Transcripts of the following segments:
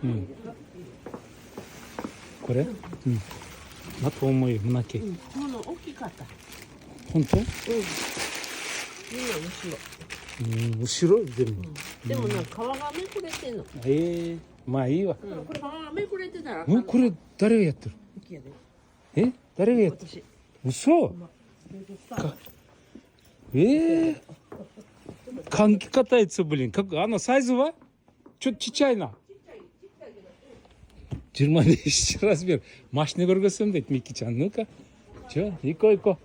うん。これ？うん。あと重い胸毛。この大きかった。本当？うん。後ろでも。でもな、皮がめくれてんの。まあいいわ。これ皮がめくれてたら。これ誰がやってる？誰がやってる？嘘？換気方やつぶりん。サイズは？ちっちゃいな。20 размер. Машина көргөзсөм дейт Микки чан. Ну-ка. Чё? Ико.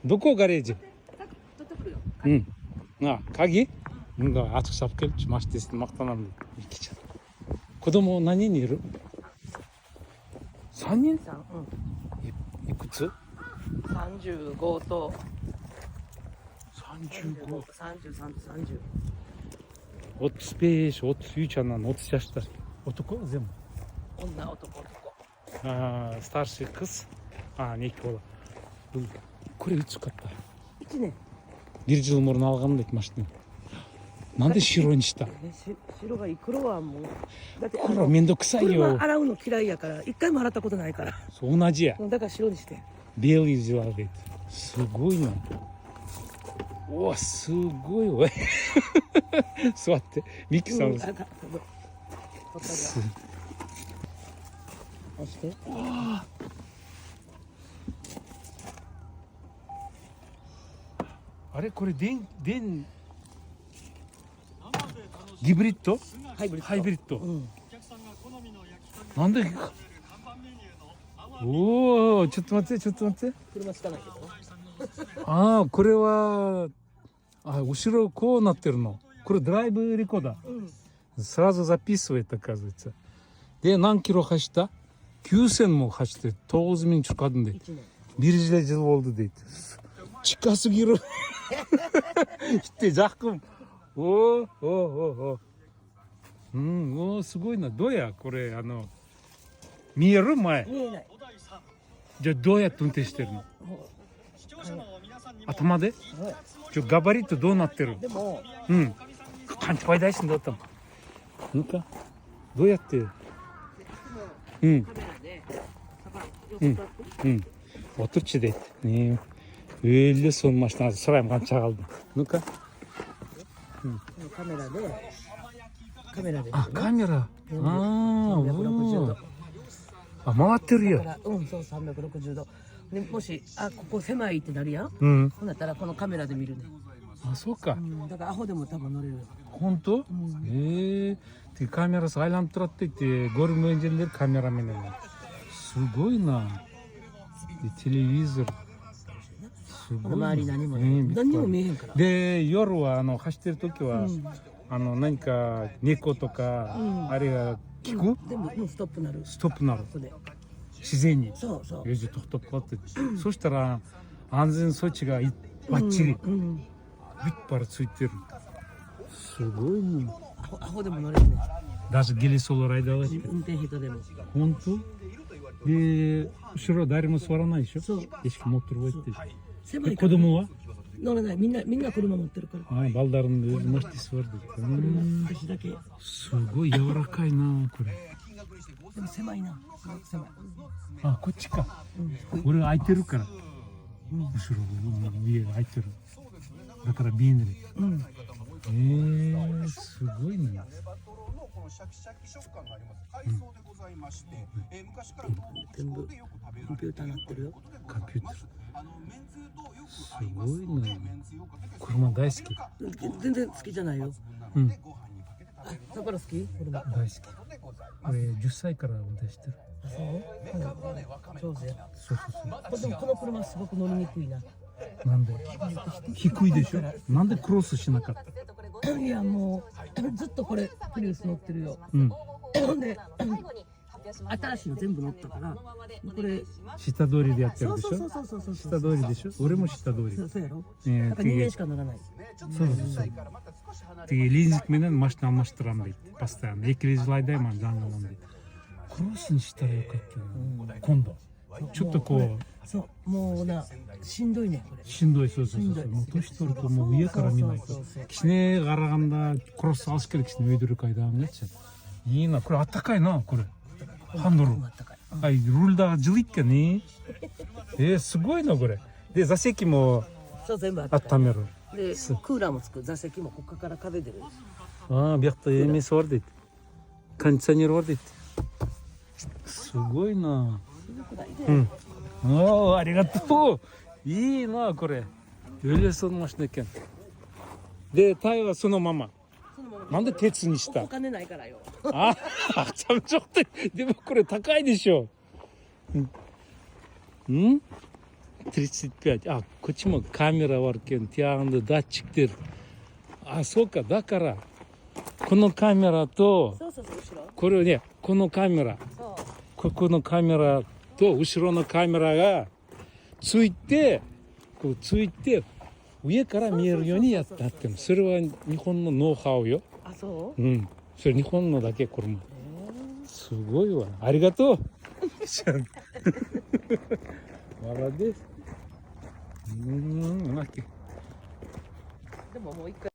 До ко гаражи? Каги? Ачык сап келипчи, машинасин мактанам дейт Микки чан. 子供何人いる？3人？いくつ？35と35。33と30。35, 33 ана 30 yaşlar. Otoko зем. Onda男。Старший кыз. Неки бала. Көре үтүп катты. 1年。 1жыл мурун алган дейт машина. なんで白にした？白がいい。黒はもう。だって黒めんどくさいよ。車洗うの嫌いやから、一回も洗ったことないから。そう同じや。だから白にして。Белый взяла дейт. すごいな。お、すごいわ。座って。ミキさん。押して。あれこれ電ギブリッド？ハイブリッド。なんで？おお、ちょっと待って。車つかないけど。これは後ろこうなってるの。これドライブレコーダー。Сразу записывает, оказывается. Де何キロ走った？ 9000 も走って9명 축하드는데. 1жыл болды дейді.近すぎる. 이때 작품. 오. すごいな。どうやこれ見える前？見えない。じゃあどうやって運転してるの？頭で？ガバリットどうなってる？でも。간파이 다이신 넣었다. 그러니까どうやって？어떻게 돼? 네. 왜 손 마시나 사람 간차 갈도. 그러니까. 카메라. 카메라. 360도. 回ってるよ。そう360度。でもしここ狭いってなるやん。ほんだったらこのカメラで見るね。そうか。だからアホでも多分乗れるよ。本当？카메라에서 아일랜드 들었대 때 걸음 엔진들 카메라맨이네. すごいな. 텔레비전. すごい. 周り何も見えへんから。で夜は走ってる時は何か猫とかあれが聞く？全部ストップなる。自然に。そう。よしとっとって。そしたら安全措置がバッチリ。ビッパラついてる。すごいね。アホでも乗れるね。Даже гелисол райдала. 運転下手でも。本当？で後ろ誰も座らないでしょ？そう。意識持ってるわって。狭い。子供は？乗らない。みんな車持ってるから。baldarın özü maçta座る。私だけ。すごい柔らかいなこれ。でも狭いな。狭い。こっちか。俺空いてるから。後ろ家が空いてる。だから見えない。すごいね。全部コンピューターになってるよ。コンピューター。すごいね。車大好き。全然好きじゃないよ。だから好き？車大好き。俺10歳から運転してる。上手や。そう。でもこの車すごく乗りにくいな。なんで？低いでしょ？なんでクロスしなかった？いやもうずっとこれプリウス乗ってるよ。で新しいの全部乗ったからこれ下通りでやってるでしょ？そう下通りでしょ？俺も下通り。そうやろ？だから2年しか乗らない。そう。Лизингменен машина алмаштырам дейді. Постоянно. 2 жыл жаңа алам дейді. クロスにしたらよかったな。今度。ちょっとこう。そう。もうしんどいねこれ。しんどい。そう。もう年取るともう上から見ないと. Кичине караганда кросс алыш керек кичине өйдөрөөк айдаган элечи. いいな、これあったかいな、これ。ハンドル。あったかい。はい、ルーダージリッケね。すごいな、これ。で、座席もそう、全部あったかい。温める。で、クーラーもつく、座席もここから風出る。ああ、ビャッとエミスワーディ。カンチャニルワーディ。すごいな。うん。おー、ありがとう。いいな、これ。よりそのましねけん。で、タイはそのまま。なんで鉄にしたお金ないからよ。あ、ちょっと、でもこれ高いでしょ。うん ?35。あ、こっちもカメラあるけん、ティアンドダッチ来てる。あ、そうか、だから、このカメラと、そうそうそう、後ろ。これね、このカメラ、そう。ここのカメラと後ろのカメラがついて、こうついて、上から見えるようにやってる。それは日本のノウハウよ。あ、そう。うん。それ日本のだけ、これも。すごいわ。ありがとう。わらです。うまき。でももう一回。